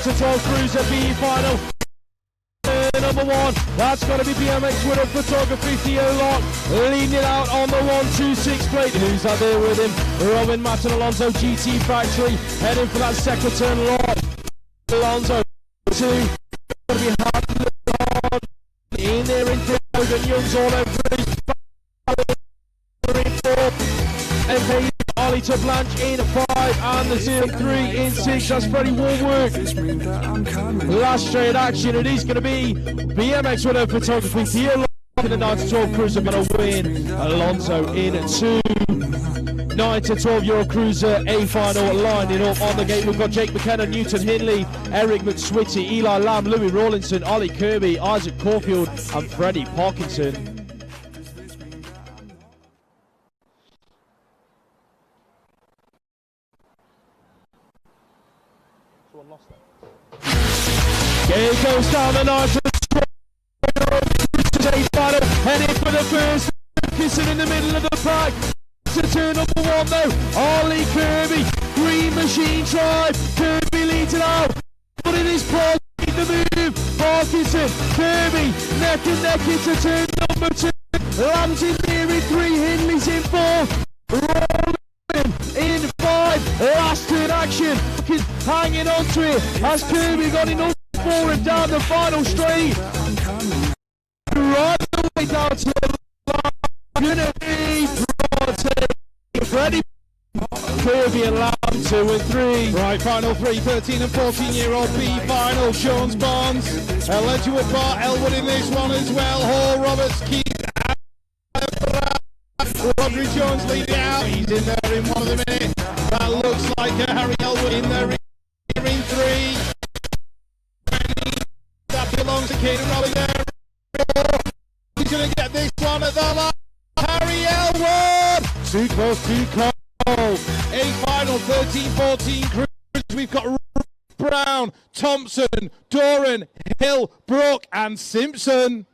to 12 Cruiser B final. Number 1, that's got to be BMX winner photography, Theo Locke, leading it out on the 1-2-6 plate. Who's that there with him? Robin, Matt and Alonso, GT Factory, heading for that second turn. Locke, Alonso, 2, going to be hard in there in 3, and Young's all over his back, 4, and Ollie to Blanche in 5, and the 0-3 in 6. That's very warm work. Last straight action, it is going to be BMX winner photography. Theo Locke in the 9-12 Cruiser going to win. Alonso in 2. 9-12 Euro Cruiser A final lining up on the gate. We've got Jake McKenna, Newton Hindley, Eric McSwitty, Eli Lamb, Louis Rawlinson, Ollie Kirby, Isaac Caulfield, and Freddie Parkinson. Here goes down the 9-12 final, heading for the first. Kissing in the middle of the pack. To turn number 1 though, Ollie Kirby, Green Machine Tribe, Kirby leads it out, but it is Paul in the move, Parkinson, Kirby, neck and neck into turn number 2, Lamb's in there in 3, Hindley's in 4, Rolling in 5, last turn action, hanging on to it, as Kirby got enough 4 and down the final straight, right the way down to the line, gonna be Freddie, Kirby and Lamb 2 and 3. Right, final 3, 13 and 14-year-old B final. Sean's Bonds, Ledgerwood Bar, Elwood in this one as well. Hall, Roberts, Keith, Rodri Jones leading out. He's in there in 1 of the minute. That looks like Harry Elwood in there in 3. That belongs to Caden Raleigh there. He's going to get this one at the line. Harry Elwood! Too close, too close. A final 13-14 Cruise. We've got Brown, Thompson, Doran, Hill, Brook, and Simpson.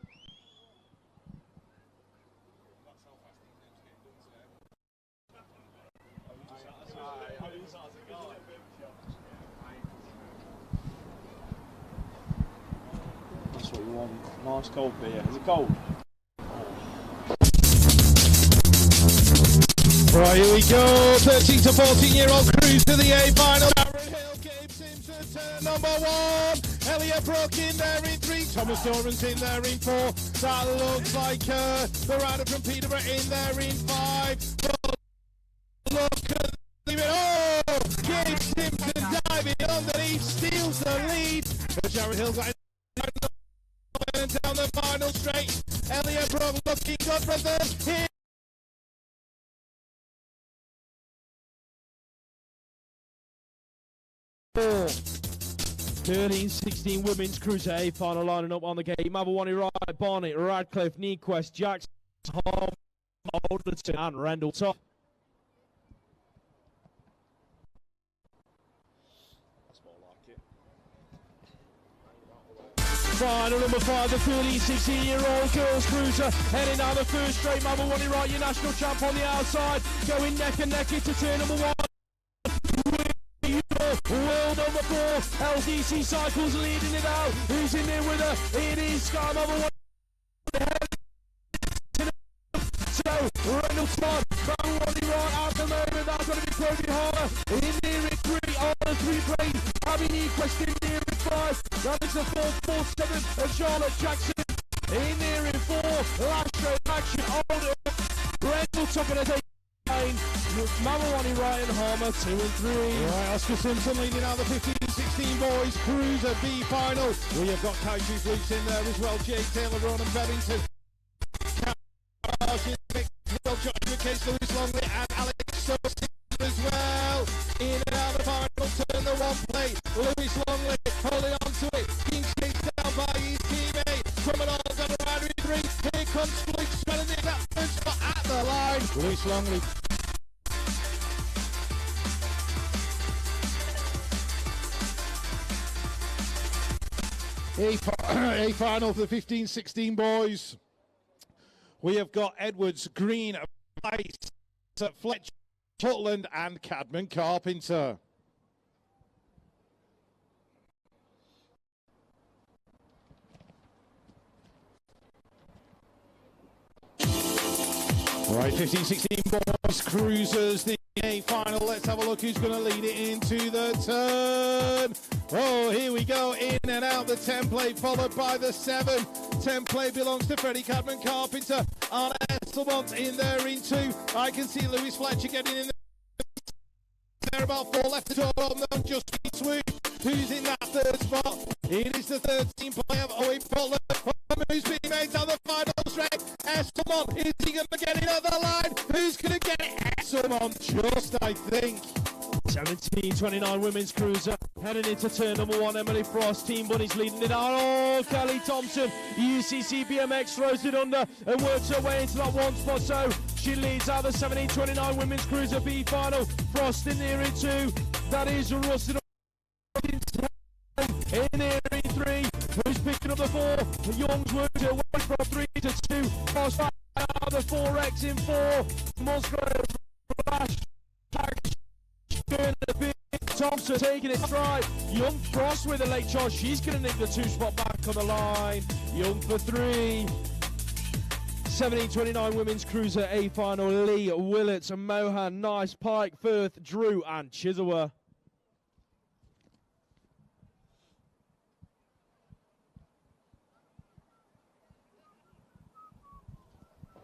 That's what you want. Nice cold beer. Is it cold? Right, here we go. 13 to 14-year-old Cruise to the A final. Aaron Hill, Gabe Simpson, turn number 1. Elliot Brook in there in 3. Thomas Doran's in there in 4. That looks like the rider from Peterborough in there in 5. But look at the... Oh! Gabe Simpson diving underneath, steals the lead. But Jared Hill got in down the final straight. Elliot Brook looking good for third. Here 13-16 Women's Cruiser A final lining up on the gate. Mabawani, Wright, Barnett, Radcliffe, Nequest, Jackson, Holm, Alderton, and Rendell Top. That's more like it. Final number 5, the 13-16-year-old Girls Cruiser, heading down the first straight. Mabawani, Wright, your national champ on the outside, going neck and neck into turn number 1. World number 4, LDC Cycles leading it out. Who's in there with her? It is Sky number 1. So, Reynolds Todd, Mabawani right at the moment. That's going to be Cody Harder. In there in 3, on the 3 plate. Abby Nequest in there in 5. That is the 4-4-7 of Charlotte Jackson. In there in 4. Last straight action. Older. Reynolds Todd going to take Mabawani, Ryan Harmer 2 and 3. Right, Oscar Simpson leading out the 15-16 boys Cruiser B final. We have got Kaiju Fleets in there as well. Jake Taylor, Ronan Beddington, Case Lewis Longley, and Alex Sosin as well. In and out of the final turn, the 1 plate. Lewis Longley holding on to it, being chased down by his teammate. Coming on down the rider in 3. Here comes Fleet, smelling in that first spot at the line. Lewis Longley. A final for the 15-16 boys. We have got Edwards, Greene, Price, Fletcher, Putland, and Cadman Carpenter. Right, 15-16 boys, cruisers, the A final. Let's have a look who's going to lead it into the turn. Oh, here we go, in and out the template, followed by the 7. Template belongs to Freddie Cadman Carpenter. Arne Esselmont in there in 2. I can see Lewis Fletcher getting in there, about 4 left to go on them, just Swoop, who's in that 3rd spot. It is the 13 player of Owen Butler, who's being made on the final straight. Esselmont, is he going to get it on the line? Who's going to get it? Esselmont, just, I think. 17:29 women's cruiser heading into turn number 1. Emily Frost, Team Bunnies leading it out. Oh, Kelly Thompson, UCC BMX throws it under and works her way into that 1 spot. So she leads out the 17:29 women's cruiser B final. Frost in there in 2. That is Rustin in there in 3. Who's picking up the 4? Young's works her way from 3 to 2. Frost out the 4X in 4. Musgrave flash. Thompson taking it stride. Young Frost with a late charge. She's going to nick the 2 spot back on the line. Young for 3. 17:29 women's cruiser A final. Lee, Willets, Mohan, Nice, Pike, Firth, Drew, and Chisawa.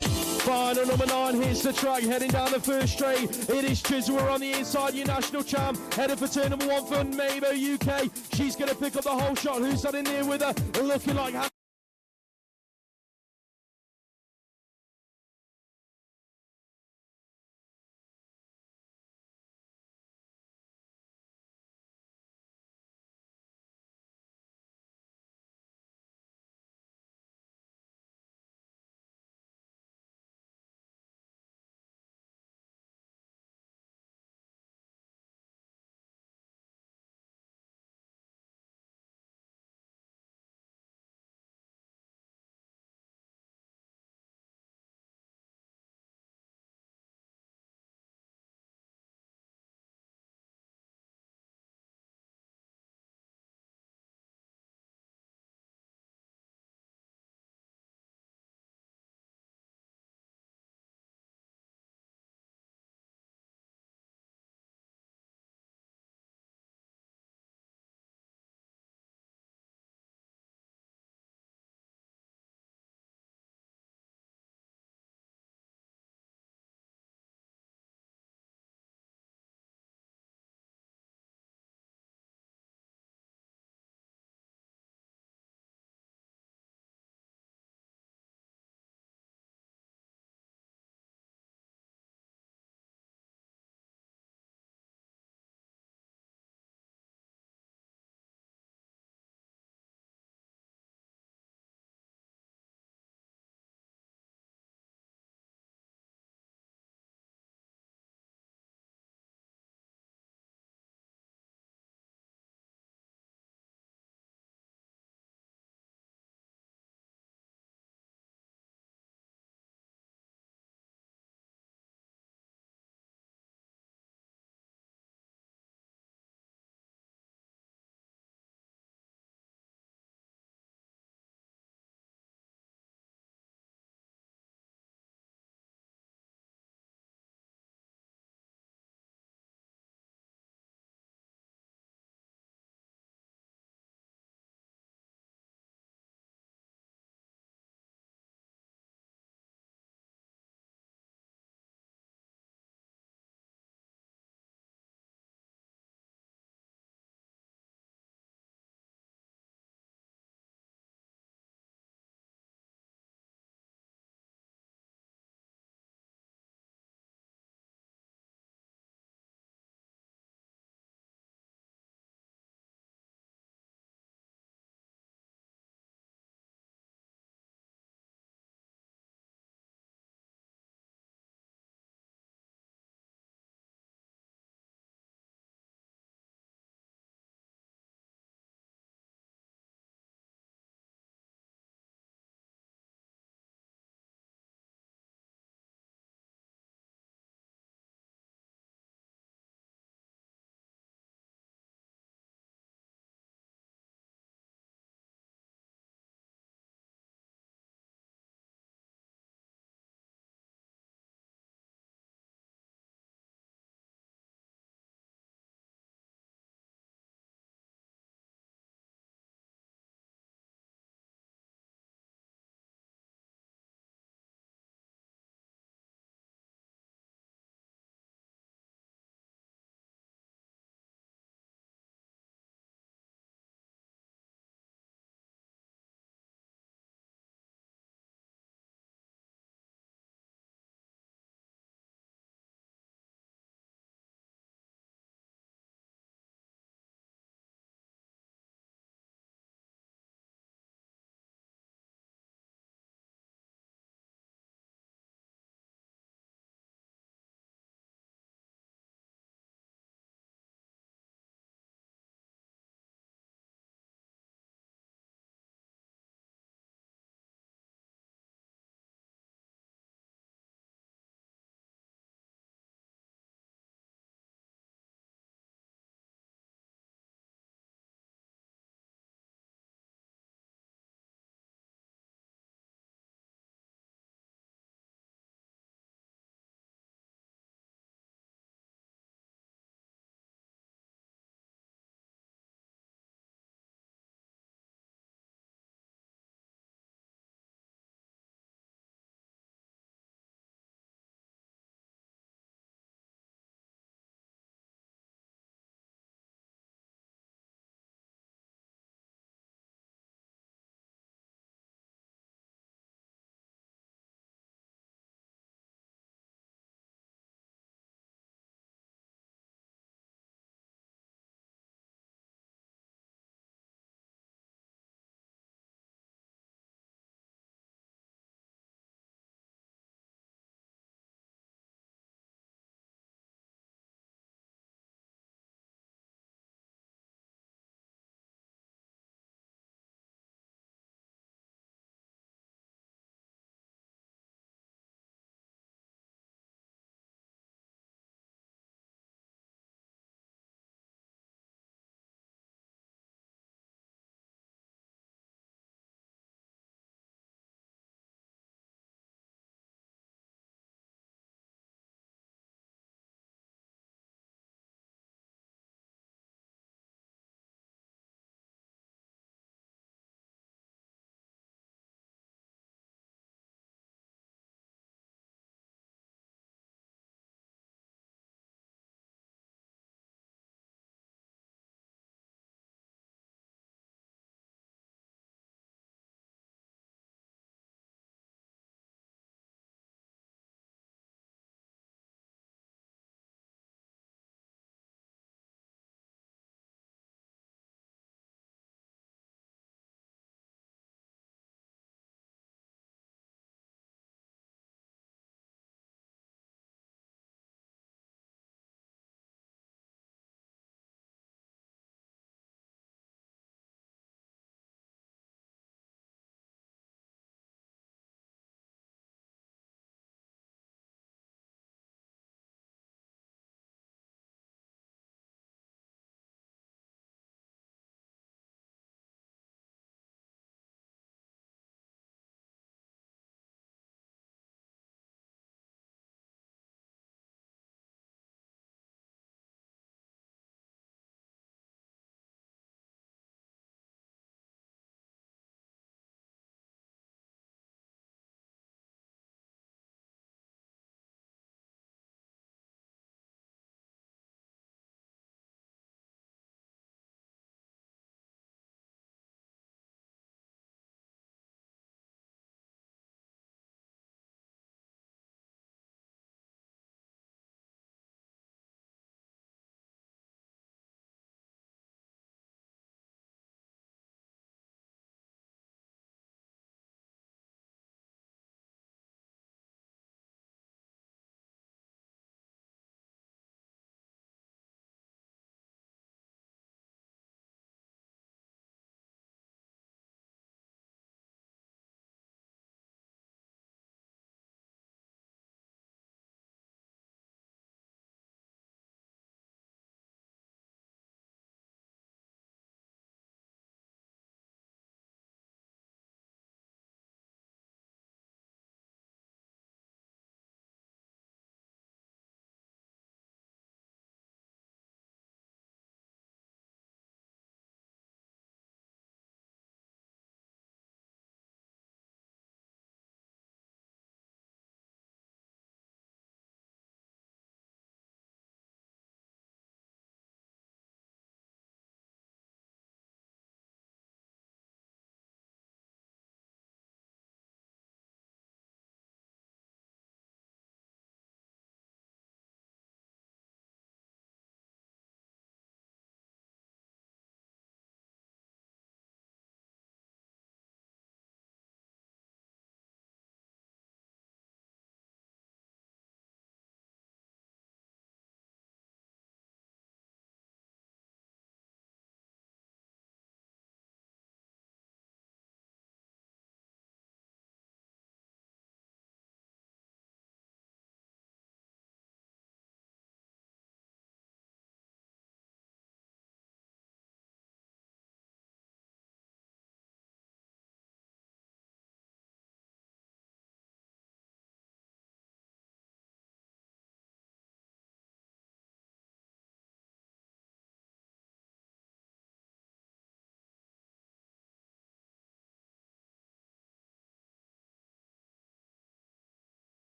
Final number 9 hits the track, heading down the first straight. It is Chisholm on the inside, your national champ. Headed for turn number 1 for Mabo UK. She's going to pick up the whole shot. Who's that in there with her? Looking like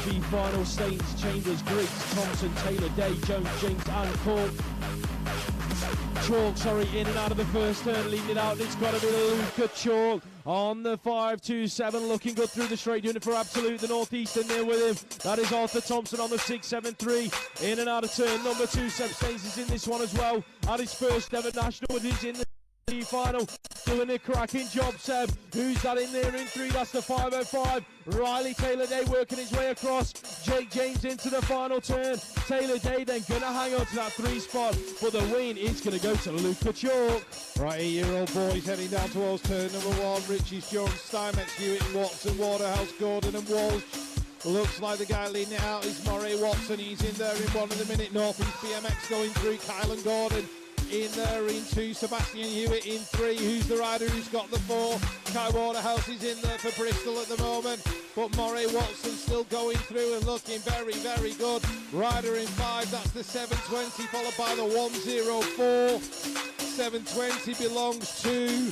B final, Staines, Chambers, Griggs, Thompson, Taylor, Day, Jones, James and Chalk, in and out of the first turn, leading it out, it's got to be Luca Chalk on the 5-2-7, looking good through the straight, doing it for Absolute, the Northeastern there with him, that is Arthur Thompson on the 6-7-3, in and out of turn number 2, Seb Staines is in this one as well, at his first ever national, and he's in the final, doing a cracking job, Seb. Who's that in there in 3? That's the 505. Riley Taylor Day working his way across. Jake James into the final turn. Taylor Day then gonna hang on to that 3 spot, but the win is gonna go to Luca Chalk. Right, 8-year-old boys heading down towards turn number 1. Richies, Jones, Steinmetz, Hewitt, and Watson, Waterhouse, Gordon, and Walsh. Looks like the guy leading it out is Murray Watson. He's in there in 1 minute. Northeast BMX going through. Kyle and Gordon in there in 2, Sebastian Hewitt in 3. Who's the rider who's got the 4? Kai Waterhouse is in there for Bristol at the moment, but Murray Watson still going through and looking very, very good. Rider in 5, that's the 720, followed by the 104. 720 belongs to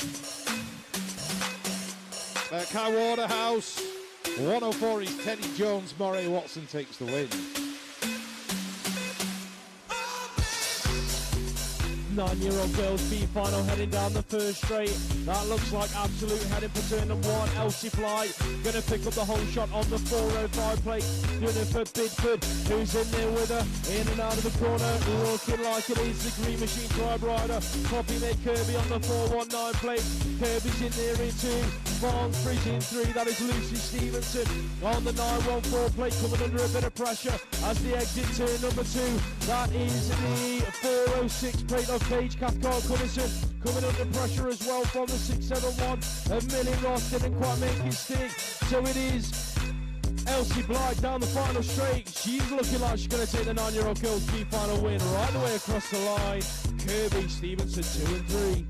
Kai Waterhouse. 104 is Teddy Jones. Murray Watson takes the win. 9-year-old girls B final heading down the first straight. That looks like Absolute heading for turn number 1. Elsie Fly gonna pick up the whole shot on the 405 plate. Doing it for Bidford, who's in there with her, in and out of the corner, looking like it is the Greene Machine Tribe rider. Copying it, Kirby on the 419 plate. Kirby's in there in 2. Barnes Bridge in 3, that is Lucy Stevenson on the 914 plate, coming under a bit of pressure as the exit turn number 2. That is the 406 plate of Paige Cathcart Cunnison, coming under pressure as well from the 671 of Millie Ross, didn't quite make his stick, so it is Elsie Blight down the final straight. She's looking like she's going to take the 9-year-old girls B final win right the way across the line. Kirby Stevenson 2 and 3.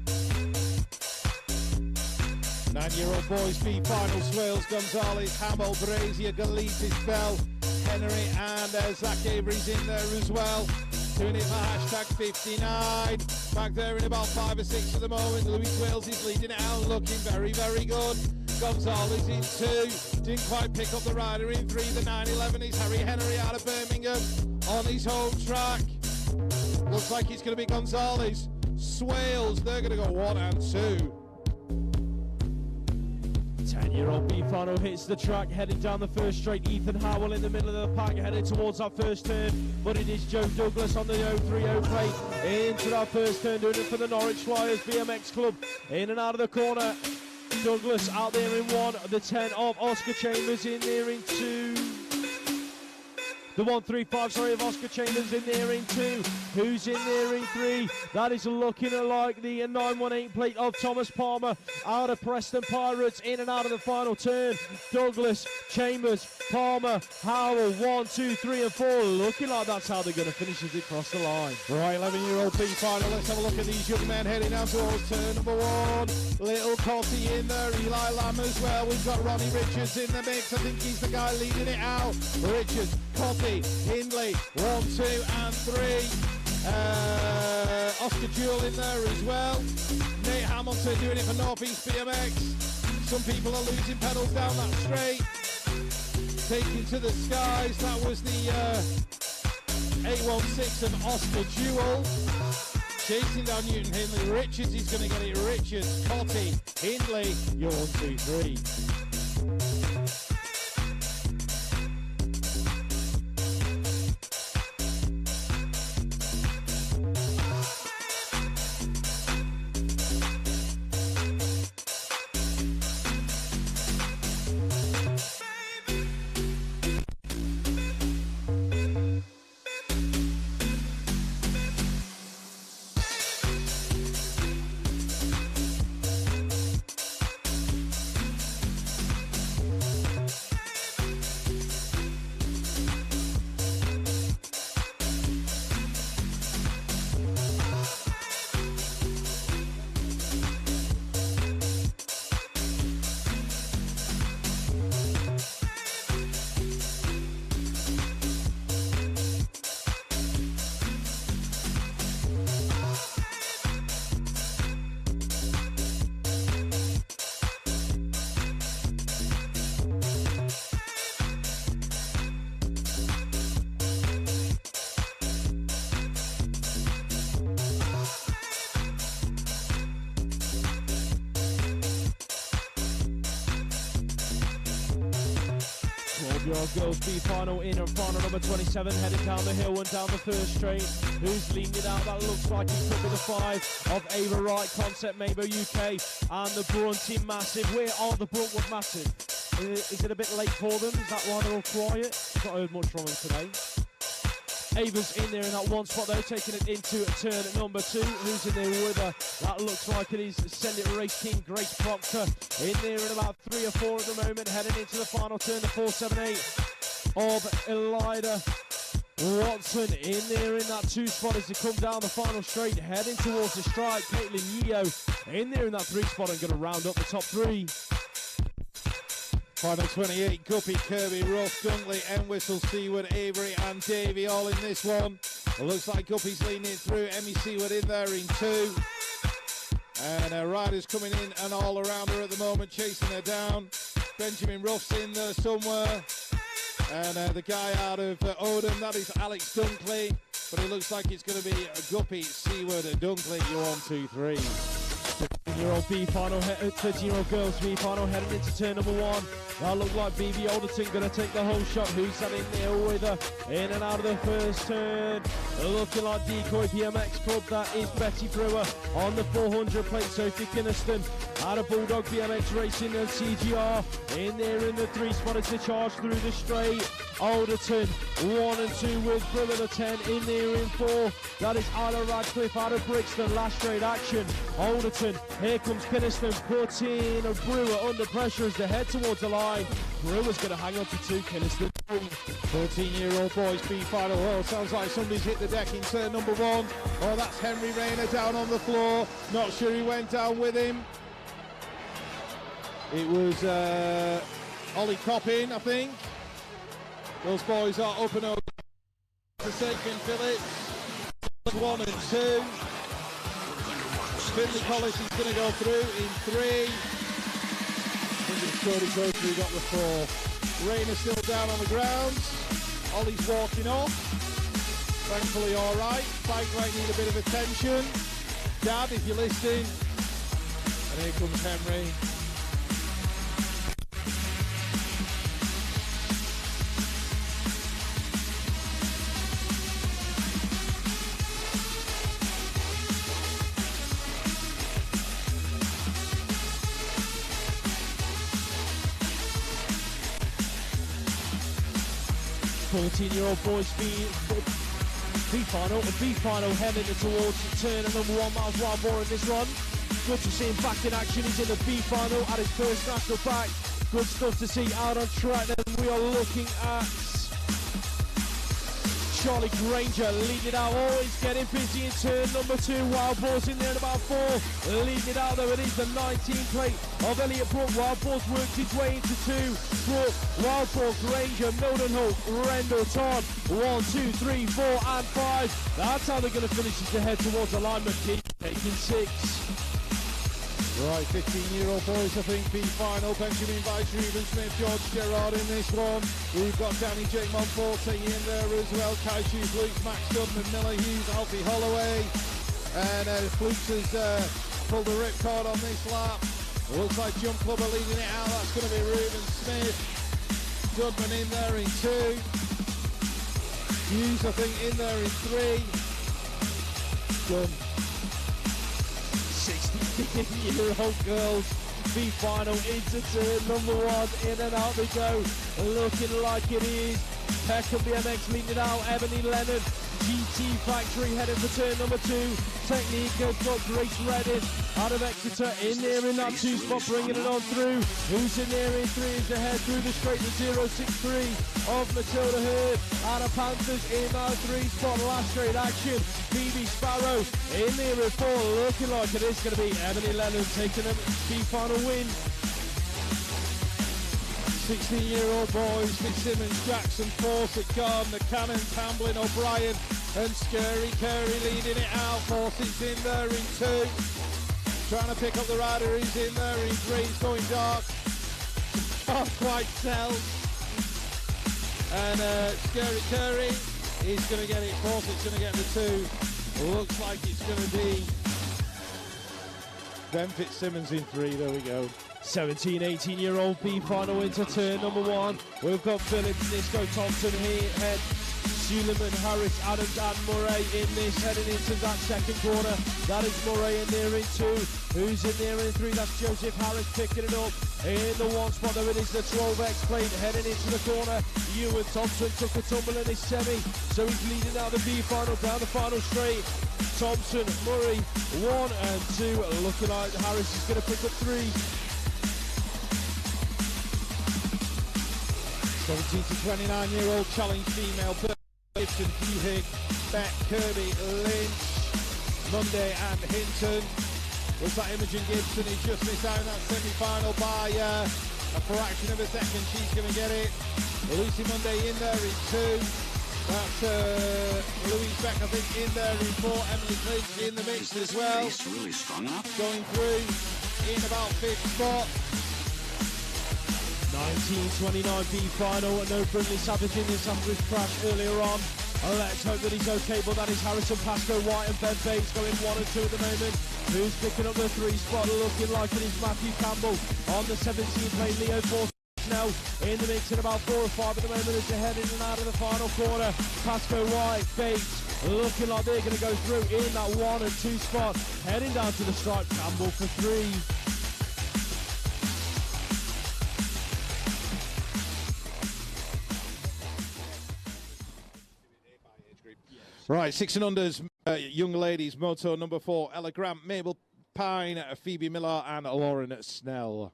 9-year-old boys B final, Swales, Gonzalez, Hamill, Brazier, Galitis, Bell, Henry and Zach Avery's in there as well. Doing it for hashtag 59. Back there in about 5 or 6 at the moment. Louis Wales is leading it out, looking very, very good. Gonzalez in 2. Didn't quite pick up the rider in 3. The 911 is Harry Henry out of Birmingham on his home track. Looks like it's going to be Gonzalez. Swales, they're going to go 1 and 2. 10-year-old B final hits the track, heading down the first straight. Ethan Howell in the middle of the pack, heading towards that first turn, but it is Joe Douglas on the 030 plate into that first turn, doing it for the Norwich Flyers BMX Club, in and out of the corner. Douglas out there in 1, the 10 of Oscar Chambers in there in 2. The 135, of Oscar Chambers in there in 2. Who's in there in 3? That is looking like the 918 plate of Thomas Palmer out of Preston Pirates, in and out of the final turn. Douglas, Chambers, Palmer, Howell, 1, 2, 3 and 4. Looking like that's how they're going to finish as they cross the line. Right, 11-year-old B final. Let's have a look at these young men heading down towards turn number 1. Little Cotty in there, Eli Lamb as well. We've got Ronnie Richards in the mix. I think he's the guy leading it out. Richards, Cotty, Hindley, 1, 2 and 3. Oscar Jewell in there as well. Nate Hamilton doing it for Northeast BMX. Some people are losing pedals down that straight. Taking to the skies. That was the 816 and Oscar Jewell. Chasing down Newton Hindley. Richards is going to get it. Richards, Cotty, Hindley. You're 1, 2, 3. 14-year-old girls B final in and final number 27, heading down the hill and down the first straight. Who's leading it out? That looks like it could be the 5 of Ava Wright, Concept Maybell UK, and the Brunt in Massive. Where are the Brunt with Massive? Is it a bit late for them? Is that why they're all quiet? Not heard much from them today. Ava's in there in that one spot though, taking it into turn at number 2. Who's in there with her? That looks like it is Send It Race King, Grace Proctor. In there in about 3 or 4 at the moment, heading into the final turn, the 478 of Elida Watson. In there in that 2 spot as they come down the final straight, heading towards the strike. Caitlin Yeo in there in that 3 spot and going to round up the top 3. Final 28, Guppy, Kirby, Ruff, Dunkley, Entwistle, Seward, Avery and Davey all in this one. It looks like Guppy's leading it through, Emmy Seward in there in 2. And Ryder's coming in and all around her at the moment, chasing her down. Benjamin Ruff's in there somewhere. And the guy out of Odom, that is Alex Dunkley. But it looks like it's going to be Guppy, Seward, Dunkley, you 1, 2, 3. 13-year-old B final, 13-year-old girls B final heading into turn number 1. That looked like BB Alderton going to take the whole shot. Who's that in there with her? In and out of the first turn. Looking like Decoy BMX Club. That is Betty Brewer on the 400 plate. Sophie Kinniston out of Bulldog BMX Racing and CGR. In there in the 3 spot as they charge through the straight. Alderton 1 and 2 with Brewer the 10 in there in 4. That is Isla Radcliffe out of Brixton. Last straight action. Alderton. Here comes Kinniston. Puts in a Brewer under pressure as they head towards the line. Brewer's going to hang on to 2. Kinniston 14-year-old boys B final. Oh, sounds like somebody's hit the deck in turn number 1. Oh, that's Henry Rayner down on the floor. Not sure he went down with him. It was Ollie Coppin, I think. Those boys are up and over. The second Phillips. 1 and 2. Finley Collis is going to go through in 3. Cody Grocery got the 4. Rayner still down on the ground. Ollie's walking off. Thankfully all right. Bike might need a bit of attention. Dad, if you're listening. And here comes Henry. .14-year-old boys B final heading towards turn at number 1. Miles Wild more in this one. Good to see him back in action. He's in the B final at his first national back. Good stuff to see out on track. Then we are looking at Charlie Granger leading it out, always getting busy in turn number 2. Wild Boar's in there at about 4. Leading it out though, it is the 19 plate of Elliot Brook. Wild Boar's worked his way into 2. Brook, Wild Boar, Granger, Mildenholt, Rendell, Todd. 1, 2, 3, 4 and 5. That's how they're going to finish as they head towards the line. McKee taking 6. Right, 15-year-old boys, I think, B final. Benjamin Vice, Ruben Smith, George Gerard in this one. We've got Danny J. Monforte in there as well. Kai Shoes, Luke, Max Dudman, Miller Hughes, Alfie Holloway. And Flukes has pulled the ripcord on this lap. Looks like Jump Club are leading it out. That's going to be Ruben Smith. Dudman in there in 2. Hughes, I think, in there in 3. Done. 16-year-old girls B final into turn number 1. In and out they go. Looking like it is Peckham BMX leading it out. Ebony Leonard GT Factory heading for turn number 2. Technique has got Grace Redding out of Exeter in there in that 2 spot, bringing it on through. Who's in there in 3 as they head through the straight, the 063 of Matilda Hurd out of Panthers in that 3 spot. Last straight action, Phoebe Sparrow in there in 4, looking like it is going to be Ebony Leonard taking a B final win. 16-year-old boys, Fitzsimmons, Jackson, Fawcett, Gardner, Cannon, Tamblin, O'Brien and Scurry Curry leading it out. Fawcett's in there in 2. Trying to pick up the rider who's in there in 3. It's going dark. Can't quite tell. And Scurry Curry is going to get it. Fawcett's going to get the 2. Looks like it's going to be Ben Fitzsimmons in 3. There we go. 17, 18-year-old B final into turn number 1. We've got Phillips, Nisco, Thompson, Head, Suleiman, Harris, Adams and Murray in this, heading into that second corner. That is Murray in there in 2. Who's in there in 3? That's Joseph Harris picking it up. In the 1 spot though, it is the 12X plate heading into the corner. Ewan Thompson took a tumble in his semi, so he's leading out the B final down the final straight. Thompson, Murray, 1 and 2. Looking like Harris is going to pick up 3. 17 to 29-year-old challenge female. Gibson, Buhick, Beck, Kirby, Lynch, Monday and Hinton. Looks like Imogen Gibson is just missed out in that semi-final by a fraction of a second. She's going to get it. Lucy Monday in there in 2. That's Louise Beck, I think, in there in 4. Emily Clinch in the mix as well. Really strong enough? Going through in about 5th spot. 1929 B final, no Brindley Savage in this after his crash earlier on. Let's hope that he's okay, but that is Harrison Pascoe, White and Ben Bates going 1 and 2 at the moment. Who's picking up the 3 spot? Looking like it is Matthew Campbell on the 17 plate. Leo Force now in the mix in about 4 or 5 at the moment as they're heading in and out of the final corner. Pascoe, White, Bates looking like they're going to go through in that 1 and 2 spot. Heading down to the stripe, Campbell for 3. Right, 6 and unders, young ladies, moto number 4, Ella Grant, Mabel Pine, Phoebe Miller and Lauren Snell.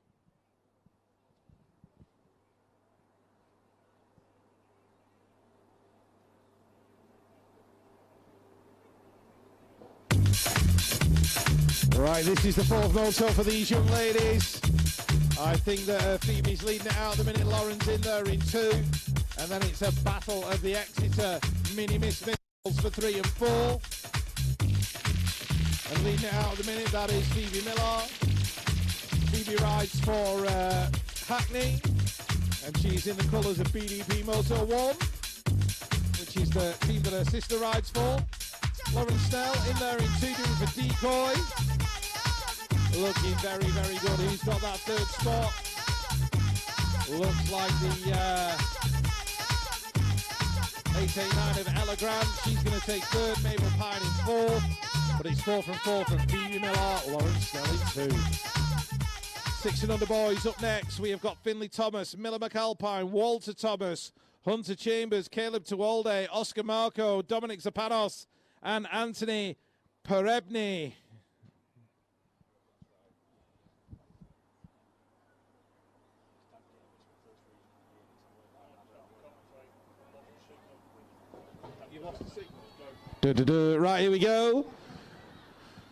Right, this is the 4th moto for these young ladies. I think that Phoebe's leading it out at the minute, Lauren's in there in 2. And then it's a battle of the Exeter Mini Miss for 3 and 4. And leading it out at the minute, that is Phoebe Miller. Phoebe rides for Hackney, and she's in the colours of BDP Moto 1, which is the team that her sister rides for. Lauren Snell in there in 2, doing for Decoy. Looking very, very good. Who's got that 3rd spot? Looks like the 889 of Ella Grant. She's going to take 3rd, Mabel Pine in 4th, but it's 4 from 4 from Phoebe Miller, Lauren Snell in 2. 6 and under boys up next. We have got Finley Thomas, Miller McAlpine, Walter Thomas, Hunter Chambers, Caleb Tuolde, Oscar Marco, Dominic Zapanos, and Anthony Perebny. Right, here we go.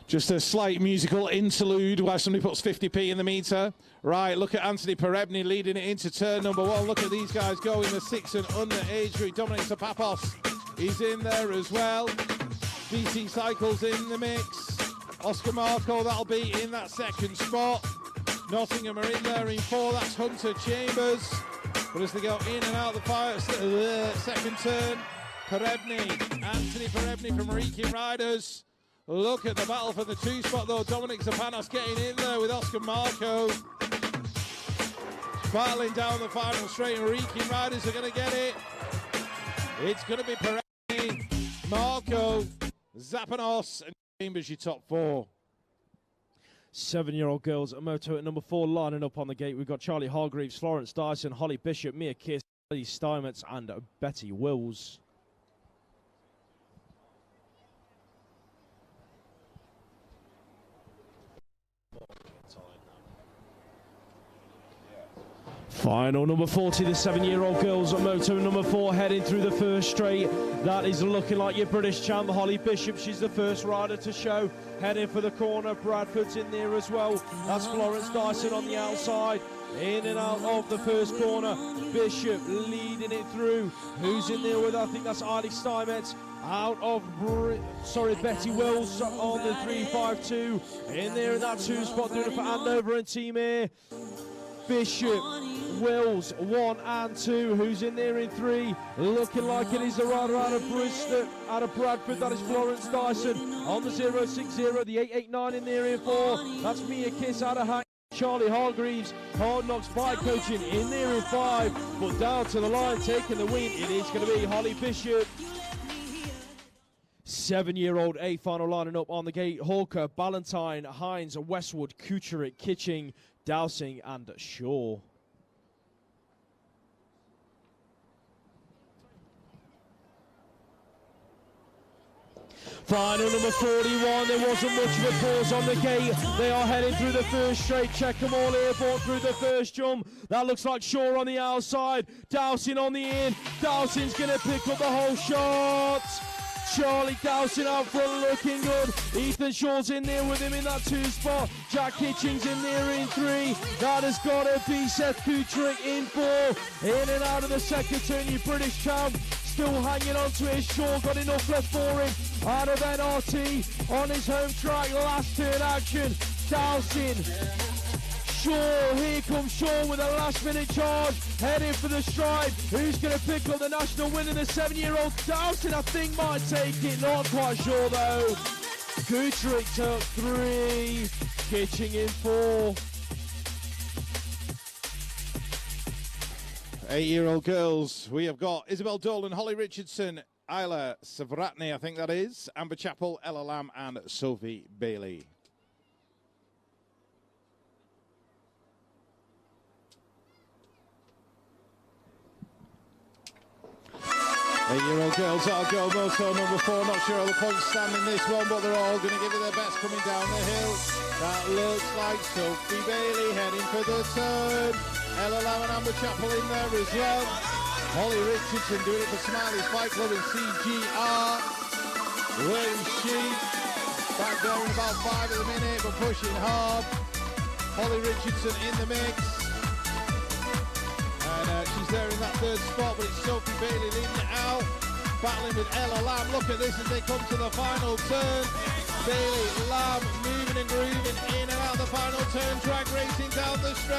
Just a slight musical interlude while somebody puts 50p in the meter. Right, look at Anthony Perebny leading it into turn number 1. Look at these guys go in the 6 and under age group. Dominic Sapapos is in there as well. DC Cycles in the mix. Oscar Marco, that'll be in that 2nd spot. Nottingham are in there in 4. That's Hunter Chambers. But as they go in and out the fire, 2nd turn, Perebny, Anthony Perebny from Reeking Riders. Look at the battle for the 2 spot though. Dominic Zapanos getting in there with Oscar Marco. Battling down the final straight, and Reeking Riders are going to get it. It's going to be Perebny, Marco, Zapanos, and Chambers, your top 4. 7-year-old girls at moto at number 4 lining up on the gate. We've got Charlie Hargreaves, Florence Dyson, Holly Bishop, Mia Kiss, Lee Steinmetz, and Betty Wills. Final number 40, the 7-year-old girls at moto number 4 heading through the first straight. That is looking like your British champ, Holly Bishop. She's the first rider to show. Heading for the corner, Bradford's in there as well. That's Florence Dyson on the outside. In and out of the first corner. Bishop leading it through. Who's in there with, I think that's Eiley Steinmetz. Out of, Betty Wills on the 352. In there in that 2 spot, doing it for Andover and Team Air. Bishop, Wills, 1 and 2. Who's in there in 3? Looking like it is the rider out of Bristol, out of Bradford. That is Florence Dyson on the 060. The 889 in there in 4. That's Mia Kiss out of Hack. Charlie Hargreaves, Hard Knocks Bike Coaching in there in 5, but down to the line taking the win, it is going to be Holly Bishop. 7-year-old A final lining up on the gate. Hawker, Ballantyne, Hines, Westwood, Kucherick, Kitching, Dowsing and Shaw. Final number 41, there wasn't much of a pause on the gate. They are heading through the first straight. Check them all airborne through the first jump. That looks like Shaw on the outside. Dowsing on the in. Dowsing's going to pick up the whole shot. Charlie Dowsing out front looking good. Ethan Shaw's in there with him in that 2 spot. Jack Hitchings in there in 3. That has got to be Seth Kutrick in 4. In and out of the second turn, you British champ. Still hanging on to his. Shaw got enough left for him. Out of NRT on his home track. Last turn action. Dowsing. Shaw, here comes Shaw with a last minute charge, heading for the stripe. Who's going to pick up the national win? The 7-year-old Dowsing, I think, might take it. Not quite sure though. Kutrick took 3, Kitching in 4. 8-year-old girls, we have got Isabel Dolan, Holly Richardson, Isla Savratny, I think that is, Amber Chappell, Ella Lamb and Sophie Bailey. 8-year-old girls are go Moto number 4, not sure how the points stand in this one, but they're all going to give it their best coming down the hill. That looks like Sophie Bailey heading for the turn. Ella Lamb and Amber Chappell in there as well. Holly Richardson doing it for Smiley's Bike Club in CGR. William Sheep back there in about 5 at the minute, but pushing hard. Holly Richardson in the mix. And she's there in that 3rd spot, but it's Sophie Bailey leading it out. Battling with Ella Lamb. Look at this as they come to the final turn. Bailey, Lamb moving and grooving in and out the final turn. Drag racing down the stretch.